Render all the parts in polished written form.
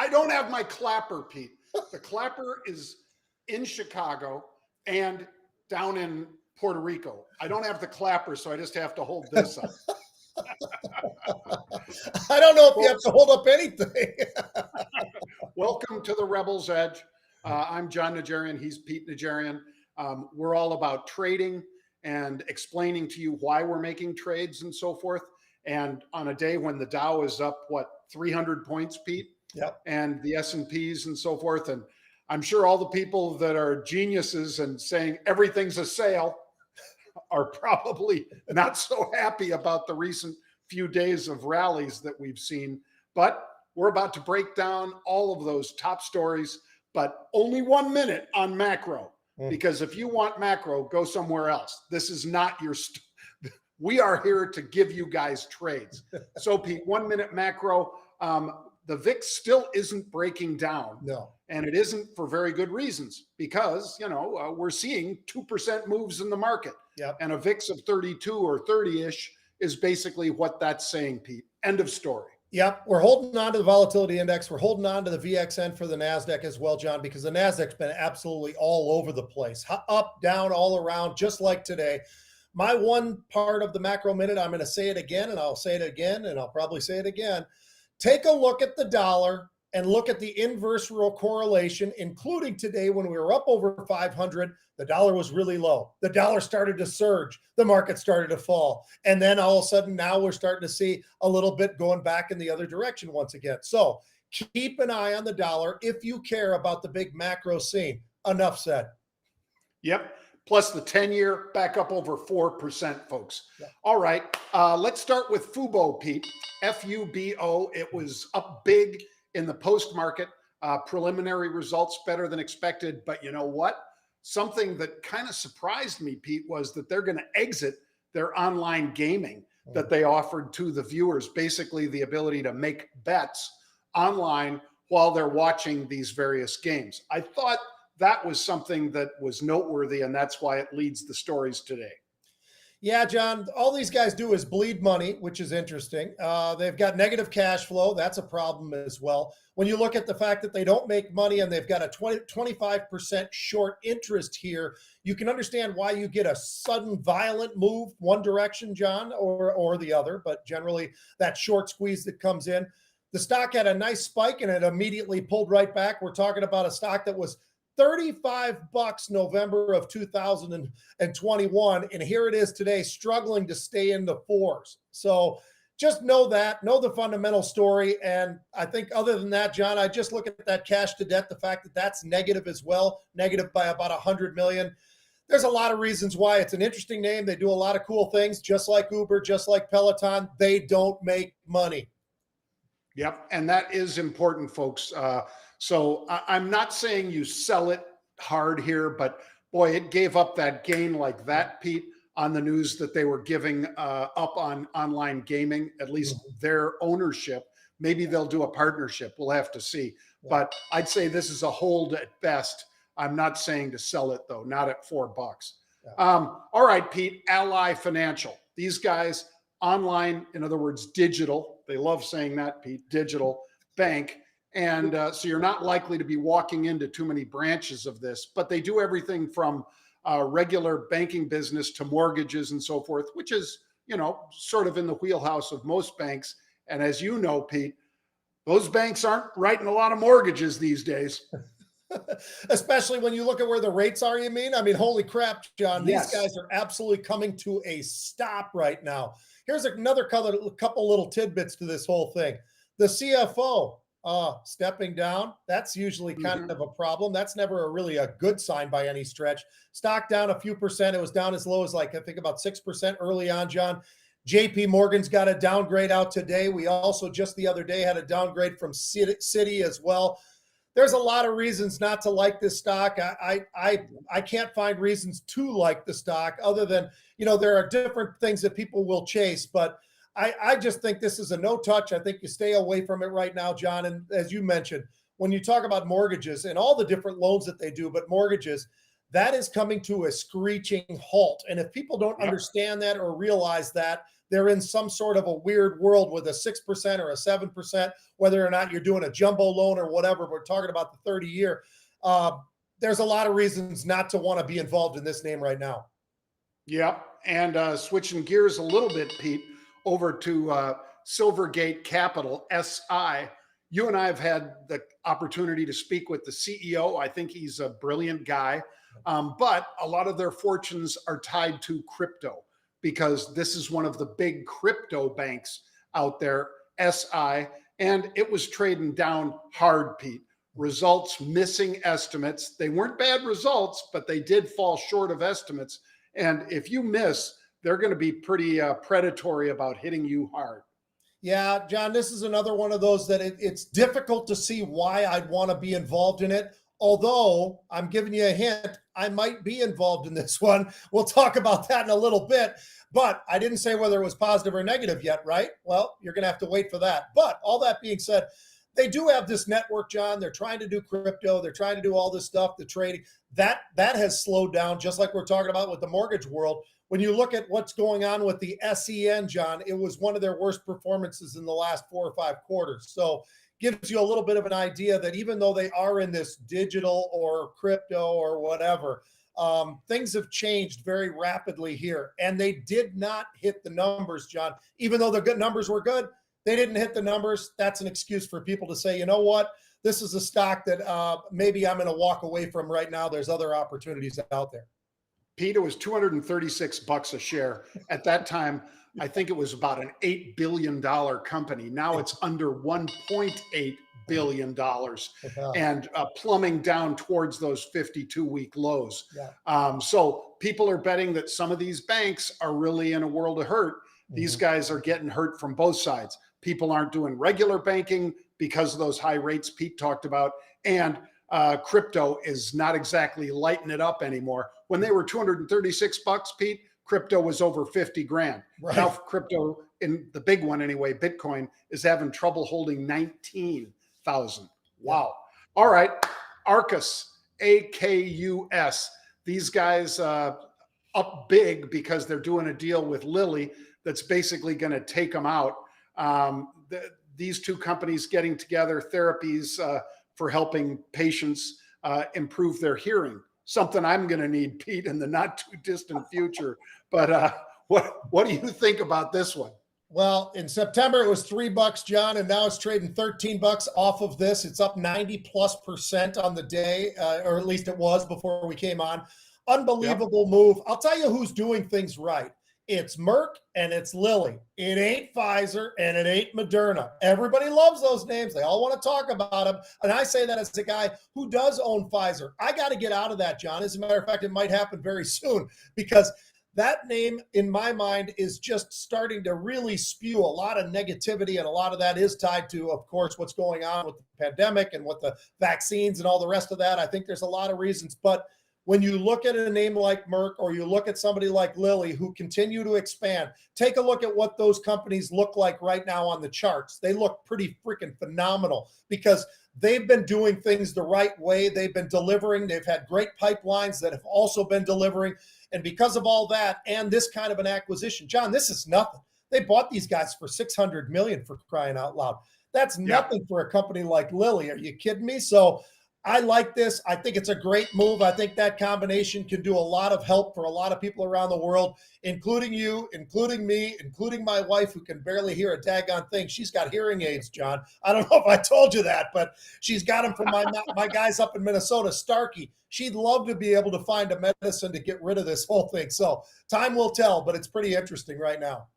I don't have my clapper, Pete. The clapper is in Chicago and down in Puerto Rico. I don't have the clapper, so I just have to hold this up. I don't know if you have to hold up anything. Welcome to the Rebel's Edge. I'm John Najarian. He's Pete Najarian. We're all about trading and explaining to you why we're making trades and so forth. And on a day when the Dow is up, 300 points, Pete? Yep. And the S&Ps and so forth. And I'm sure all the people that are geniuses and saying everything's a sale are probably not so happy about the recent few days of rallies that we've seen. But we're about to break down all of those top stories, but only 1 minute on macro. Because if you want macro, go somewhere else. This is not your we are here to give you guys trades. So Pete, 1 minute macro. The VIX still isn't breaking down. No. And it isn't for very good reasons because, we're seeing 2% moves in the market. Yep. And a VIX of 32 or 30-ish is basically what that's saying, Pete. End of story. Yep. We're holding on to the volatility index. We're holding on to the VXN for the NASDAQ as well, John, because the NASDAQ's been absolutely all over the place. Up, down, all around, just like today. My one part of the macro minute, I'm going to say it again, and I'll say it again, and I'll probably say it again. Take a look at the dollar and look at the inverse correlation, including today when we were up over 500, the dollar was really low. The dollar started to surge. The market started to fall. And then all of a sudden, now we're starting to see a little bit going back in the other direction once again. So keep an eye on the dollar if you care about the big macro scene. Enough said. Yep. Plus the 10-year back up over 4%, folks. Yeah. All right. Let's start with FUBO, Pete. FUBO. It was up big in the post-market. Preliminary results better than expected. But you know what? Something that kind of surprised me, Pete, was that they're going to exit their online gaming that they offered to the viewers. Basically, the ability to make bets online while they're watching these various games. I thought that was something that was noteworthy, and that's why it leads the stories today. Yeah, John, all these guys do is bleed money, which is interesting. They've got negative cash flow. That's a problem as well. When you look at the fact that they don't make money and they've got a 25% short interest here, you can understand why you get a sudden violent move one direction, John, or the other, but generally that short squeeze that comes in. The stock had a nice spike and it immediately pulled right back. We're talking about a stock that was $35 November of 2021. And here it is today, struggling to stay in the fours. So just know the fundamental story. And I think other than that, John, I just look at that cash to debt, the fact that that's negative as well, negative by about 100 million. There's a lot of reasons why. It's an interesting name. They do a lot of cool things, just like Uber, just like Peloton. They don't make money. Yep. And that is important, folks. So I'm not saying you sell it hard here, but boy, it gave up that gain like that, Pete, on the news that they were giving up on online gaming, at least their ownership. Maybe they'll do a partnership. We'll have to see. But I'd say this is a hold at best. I'm not saying to sell it, though, not at $4. All right, Pete, Ally Financial. These guys online, in other words, digital. They love saying that, Pete, digital bank. And so you're not likely to be walking into too many branches of this, but they do everything from regular banking business to mortgages and so forth, which is, sort of in the wheelhouse of most banks. And as you know, Pete, those banks aren't writing a lot of mortgages these days. Especially when you look at where the rates are, you mean? I mean, holy crap, John, Yes. These guys are absolutely coming to a stop right now. Here's another couple little tidbits to this whole thing. The CFO, stepping down, that's usually kind of a problem. That's never really a good sign by any stretch. Stock down a few percent. It was down as low as I think about 6% early on, John. JP Morgan's got a downgrade out today. We also just the other day had a downgrade from Citi as well. There's a lot of reasons not to like this stock. I can't find reasons to like the stock other than, there are different things that people will chase, but I just think this is a no touch. I think you stay away from it right now, John. And as you mentioned, when you talk about mortgages and all the different loans that they do, but mortgages, that is coming to a screeching halt. And if people don't understand that or realize that, they're in some sort of a weird world with a 6% or a 7%, whether or not you're doing a jumbo loan or whatever. We're talking about the 30-year. There's a lot of reasons not to want to be involved in this name right now. Yeah. And switching gears a little bit, Pete, over to Silvergate Capital, SI. You and I have had the opportunity to speak with the CEO. I think he's a brilliant guy. But a lot of their fortunes are tied to crypto because this is one of the big crypto banks out there, SI, and it was trading down hard, Pete. Results missing estimates. They weren't bad results, but they did fall short of estimates. And if you miss, they're going to be pretty predatory about hitting you hard. Yeah, John, this is another one of those that it's difficult to see why I'd want to be involved in it. Although I'm giving you a hint, I might be involved in this one. We'll talk about that in a little bit. But I didn't say whether it was positive or negative yet, right? Well, you're going to have to wait for that. But all that being said, they do have this network, John. They're trying to do crypto. They're trying to do all this stuff, the trading. That has slowed down, just like we're talking about with the mortgage world. When you look at what's going on with the SEN, John, it was one of their worst performances in the last 4 or 5 quarters. So gives you a little bit of an idea that even though they are in this digital or crypto or whatever, things have changed very rapidly here. And they did not hit the numbers, John. Even though the good numbers were good, they didn't hit the numbers. That's an excuse for people to say, you know what? This is a stock that maybe I'm going to walk away from right now. There's other opportunities out there. Pete, it was $236 a share. At that time, I think it was about an $8 billion company. Now it's under $1.8 billion and plumbing down towards those 52-week lows. Yeah. So people are betting that some of these banks are really in a world of hurt. These guys are getting hurt from both sides. People aren't doing regular banking because of those high rates Pete talked about. And crypto is not exactly lighting it up anymore. When they were $236, Pete, crypto was over 50 grand. Right. Now crypto, in the big one anyway, Bitcoin, is having trouble holding 19,000. Wow. All right. Arcus, AKUS. These guys up big because they're doing a deal with Lilly that's basically going to take them out. These two companies getting together, therapies for helping patients improve their hearing. Something I'm going to need, Pete, in the not too distant future. But what do you think about this one? Well, in September it was $3, John, and now it's trading $13 off of this. It's up 90+% on the day, or at least it was before we came on. Unbelievable move. I'll tell you who's doing things right. It's Merck and it's Lilly. It ain't Pfizer and it ain't Moderna. Everybody loves those names. They all want to talk about them. And I say that as a guy who does own Pfizer. I got to get out of that, John. As a matter of fact, it might happen very soon because that name, in my mind, is just starting to really spew a lot of negativity. And a lot of that is tied to, of course, what's going on with the pandemic and with the vaccines and all the rest of that. I think there's a lot of reasons. But when you look at a name like Merck or you look at somebody like Lilly who continue to expand, take a look at what those companies look like right now on the charts. They look pretty freaking phenomenal because they've been doing things the right way. They've been delivering. They've had great pipelines that have also been delivering. And because of all that and this kind of an acquisition, John, this is nothing. They bought these guys for $600 million, for crying out loud. That's nothing for a company like Lilly. Are you kidding me? So I like this. I think it's a great move. I think that combination can do a lot of help for a lot of people around the world, including you, including me, including my wife, who can barely hear a daggone thing. She's got hearing aids, John. I don't know if I told you that, but she's got them from my guys up in Minnesota, Starkey. She'd love to be able to find a medicine to get rid of this whole thing. So time will tell, but it's pretty interesting right now.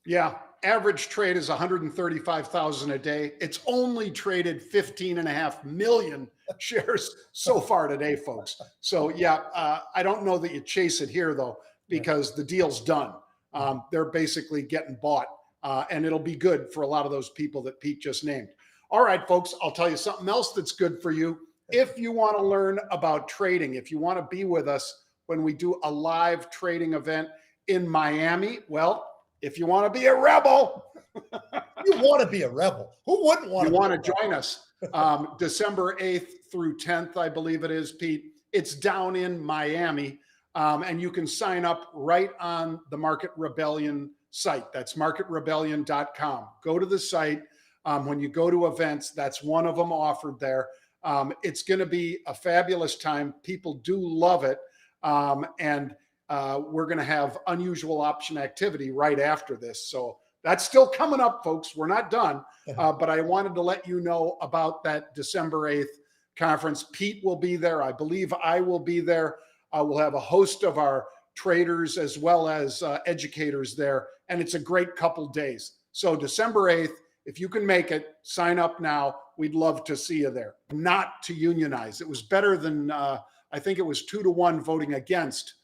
Yeah. Average trade is 135,000 a day. It's only traded 15.5 million shares so far today, folks. So yeah, I don't know that you chase it here though, because the deal's done. They're basically getting bought and it'll be good for a lot of those people that Pete just named. All right, folks, I'll tell you something else that's good for you. If you want to learn about trading, if you want to be with us when we do a live trading event in Miami, well, if you want to be a rebel, you want to be a rebel. Who wouldn't want to? You want to join us December 8th through 10th, I believe it is, Pete. It's down in Miami, and you can sign up right on the Market Rebellion site. That's marketrebellion.com. Go to the site. When you go to events, that's one of them offered there. It's going to be a fabulous time. People do love it. And we're going to have unusual option activity right after this. So that's still coming up, folks. We're not done. But I wanted to let you know about that December 8th conference. Pete will be there. I believe I will be there. We'll have a host of our traders as well as educators there. And it's a great couple days. So December 8th, if you can make it, sign up now. We'd love to see you there. Not to unionize. It was better than, I think it was 2-1 voting against,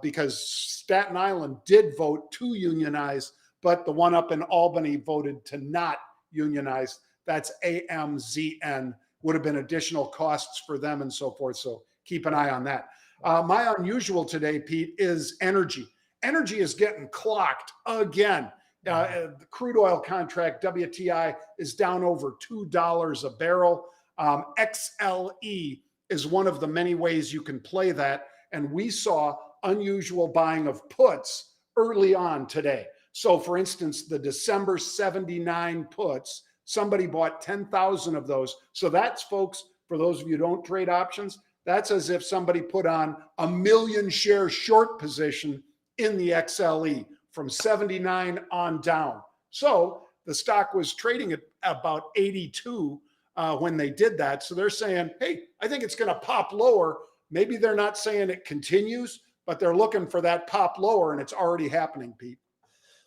because Staten Island did vote to unionize, but the one up in Albany voted to not unionize. That's AMZN. Would have been additional costs for them and so forth. So keep an eye on that. My unusual today, Pete, is energy. Energy is getting clocked again. The crude oil contract, WTI, is down over $2 a barrel. XLE is one of the many ways you can play that. And we saw unusual buying of puts early on today. So for instance, the December 79 puts, somebody bought 10,000 of those. So that's, folks, for those of you who don't trade options, that's as if somebody put on 1 million share short position in the XLE from 79 on down. So the stock was trading at about 82 when they did that. So they're saying, hey, I think it's going to pop lower. Maybe they're not saying it continues, but they're looking for that pop lower, and it's already happening, Pete.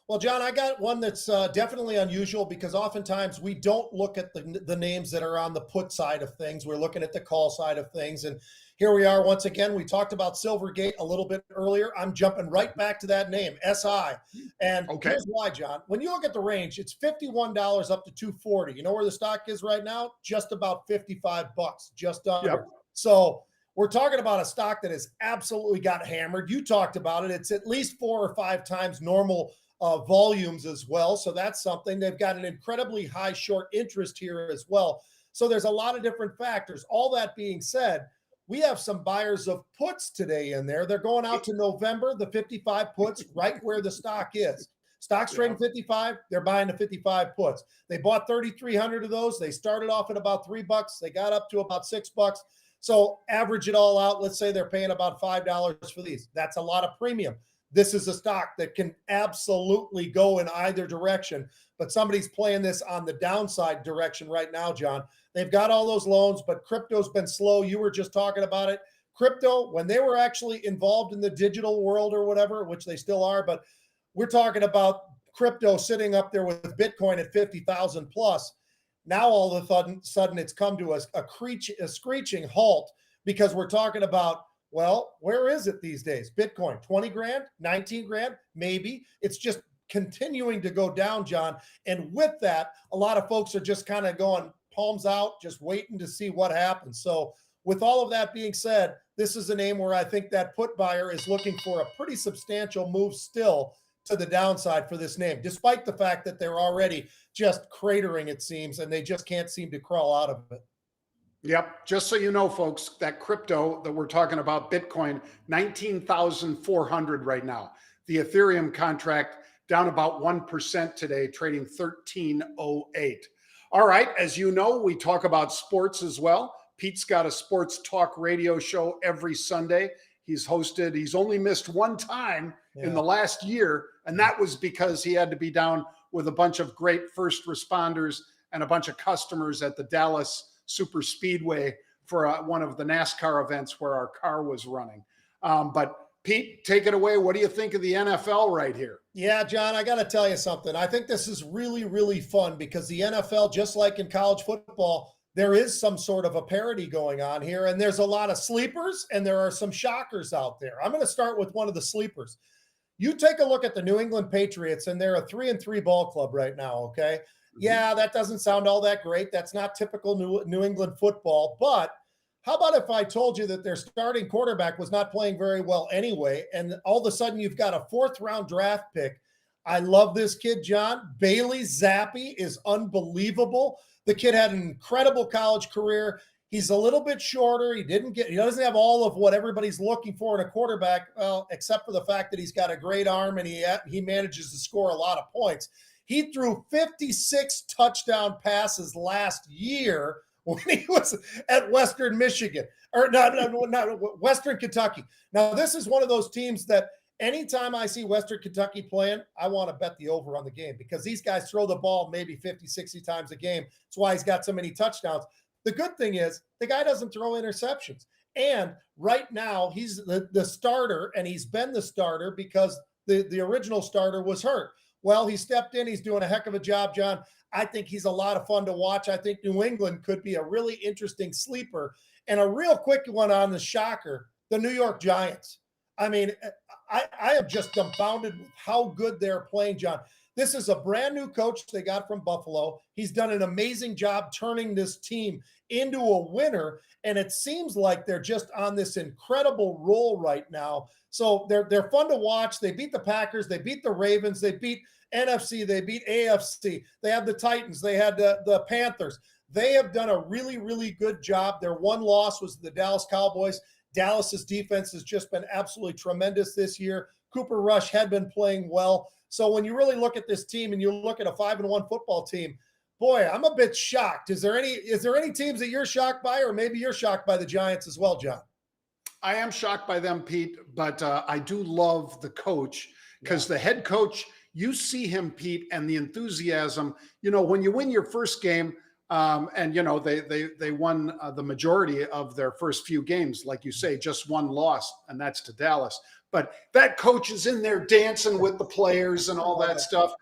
Well, John, I got one that's definitely unusual because oftentimes we don't look at the names that are on the put side of things. We're looking at the call side of things. And here we are once again. We talked about Silvergate a little bit earlier. I'm jumping right back to that name, SI. And here's why, John. When you look at the range, it's $51 up to $240. You know where the stock is right now? Just about $55, just under. Yep. So we're talking about a stock that has absolutely got hammered. You talked about it. It's at least 4 or 5 times normal volumes as well. So that's something. They've got an incredibly high short interest here as well. So there's a lot of different factors. All that being said, we have some buyers of puts today in there. They're going out to November, the 55 puts, right where the stock is. Stock's trading 55. They're buying the 55 puts. They bought 3,300 of those. They started off at about $3. They got up to about $6. So average it all out. Let's say they're paying about $5 for these. That's a lot of premium. This is a stock that can absolutely go in either direction, but somebody's playing this on the downside direction right now, John. They've got all those loans, but crypto's been slow. You were just talking about it. Crypto, when they were actually involved in the digital world or whatever, which they still are, but we're talking about crypto sitting up there with Bitcoin at 50,000 plus. Now all of a sudden it's come to a screeching halt because we're talking about, well, where is it these days? Bitcoin, 20 grand, 19 grand, maybe. It's just continuing to go down, John. And with that, a lot of folks are just kind of going palms out, just waiting to see what happens. So with all of that being said, this is a name where I think that put buyer is looking for a pretty substantial move still to the downside for this name, despite the fact that they're already just cratering, it seems, and they just can't seem to crawl out of it. Yep. Just so you know, folks, that crypto that we're talking about, Bitcoin, 19,400 right now. The Ethereum contract down about 1% today, trading 1308. All right. As you know, we talk about sports as well. Pete's got a sports talk radio show every Sunday. He's only missed one time in the last year, and that was because he had to be down with a bunch of great first responders and a bunch of customers at the Dallas Super Speedway for one of the NASCAR events where our car was running. But Pete, take it away. What do you think of the NFL right here? Yeah, John, I got to tell you something. I think this is really, really fun because the NFL, just like in college football, there is some sort of a parity going on here. And there's a lot of sleepers and there are some shockers out there. I'm going to start with one of the sleepers. You take a look at the New England Patriots, and they're a 3-3 ball club right now, okay? Yeah, that doesn't sound all that great. That's not typical New England football. But how about if I told you that their starting quarterback was not playing very well anyway, and all of a sudden you've got a 4th-round draft pick? I love this kid, John. Bailey Zappi is unbelievable. The kid had an incredible college career. He's a little bit shorter. He doesn't have all of what everybody's looking for in a quarterback, well, except for the fact that he's got a great arm and he manages to score a lot of points. He threw 56 touchdown passes last year when he was at Western Michigan, or not Western Kentucky. Now, this is one of those teams that anytime I see Western Kentucky playing, I want to bet the over on the game because these guys throw the ball maybe 50, 60 times a game. That's why he's got so many touchdowns. The good thing is the guy doesn't throw interceptions. And right now he's the starter, and he's been the starter because the original starter was hurt. Well, he stepped in. He's doing a heck of a job, John. I think he's a lot of fun to watch. I think New England could be a really interesting sleeper. And a real quick one on the shocker, the New York Giants. I mean, I am just dumbfounded with how good they're playing, John. This is a brand new coach they got from Buffalo. He's done an amazing job turning this team into a winner, and it seems like they're just on this incredible roll right now. So they're fun to watch. They beat the Packers. They beat the Ravens. They beat NFC. They beat AFC. They have the Titans. They had the Panthers. They have done a really, really good job. Their one loss was the Dallas Cowboys. Dallas's defense has just been absolutely tremendous this year. Cooper Rush had been playing well. So when you really look at this team and you look at a 5-1 football team, boy, I'm a bit shocked. Is there any teams that you're shocked by, or maybe you're shocked by the Giants as well, John? I am shocked by them, Pete, but I do love the coach because the head coach, you see him, Pete, and the enthusiasm. You know, when you win your first game, and you know they won the majority of their first few games, like you say, just one loss, and that's to Dallas. But that coach is in there dancing with the players and all that stuff.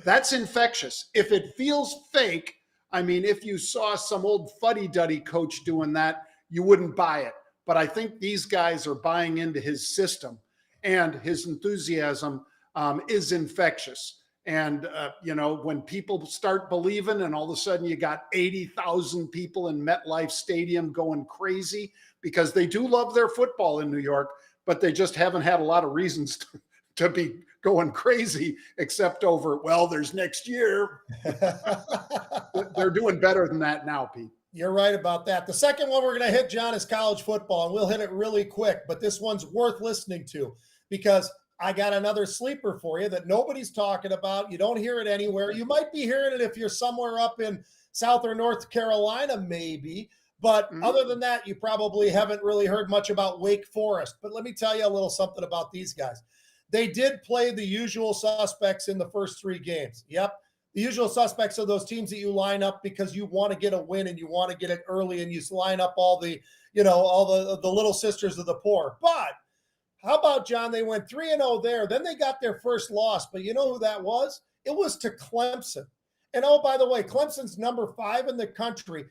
That's infectious. If it feels fake, I mean, if you saw some old fuddy-duddy coach doing that, you wouldn't buy it. But I think these guys are buying into his system, and his enthusiasm is infectious. And, you know, when people start believing and all of a sudden you got 80,000 people in MetLife Stadium going crazy because they do love their football in New York, but they just haven't had a lot of reasons to be going crazy except over, well, there's next year. They're doing better than that now, Pete. You're right about that. The second one we're going to hit, John, is college football, and we'll hit it really quick, but this one's worth listening to because I got another sleeper for you that nobody's talking about. You don't hear it anywhere. You might be hearing it if you're somewhere up in South or North Carolina, maybe. But other than that, you probably haven't really heard much about Wake Forest. But let me tell you a little something about these guys. They did play the usual suspects in the first 3 games. Yep. The usual suspects are those teams that you line up because you want to get a win and you want to get it early, and you line up all the, you know, all the little sisters of the poor. But how about, John, they went 3-0 there. Then they got their first loss. But you know who that was? It was to Clemson. And oh, by the way, Clemson's number 5 in the country.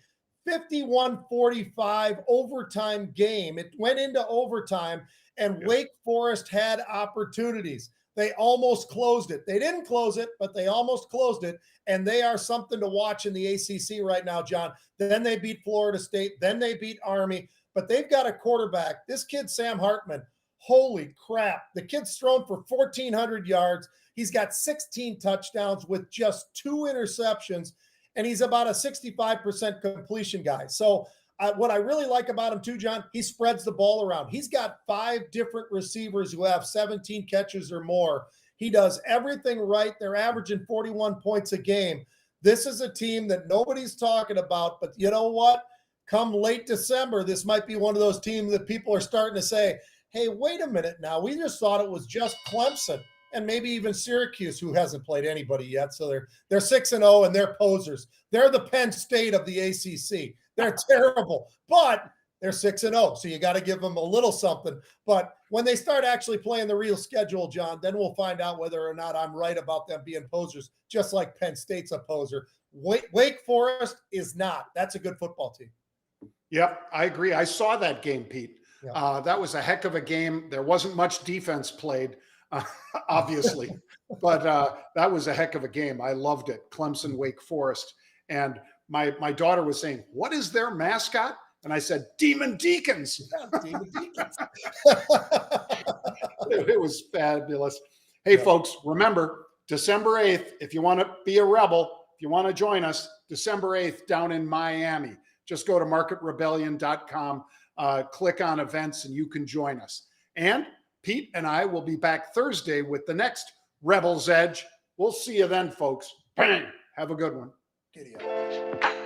51-45 overtime game. It went into overtime, and Wake Forest had opportunities. They almost closed it. They didn't close it, but they almost closed it, and they are something to watch in the ACC right now, John. Then they beat Florida State. Then they beat Army, but they've got a quarterback. This kid, Sam Hartman, holy crap. The kid's thrown for 1,400 yards. He's got 16 touchdowns with just 2 interceptions, and he's about a 65% completion guy. So what I really like about him too, John, he spreads the ball around. He's got 5 different receivers who have 17 catches or more. He does everything right. They're averaging 41 points a game. This is a team that nobody's talking about, but you know what? Come late December, this might be one of those teams that people are starting to say, hey, wait a minute now. We just thought it was just Clemson. And maybe even Syracuse, who hasn't played anybody yet. So they're 6-0 and they're posers. They're the Penn State of the ACC. They're terrible, but they're 6-0. So you got to give them a little something. But when they start actually playing the real schedule, John, then we'll find out whether or not I'm right about them being posers, just like Penn State's a poser. Wake Forest is not. That's a good football team. Yep, I agree. I saw that game, Pete. Yeah. That was a heck of a game. There wasn't much defense played. Obviously, but that was a heck of a game. I loved it. Clemson, Wake Forest. And my daughter was saying, what is their mascot? And I said, Demon Deacons. Yeah, Demon Deacons. It was fabulous. Hey, folks, remember, December 8th, if you want to be a rebel, if you want to join us, December 8th down in Miami. just go to marketrebellion.com, click on events, and you can join us. And Pete and I will be back Thursday with the next Rebel's Edge. We'll see you then, folks. Bang! Have a good one. Giddy up.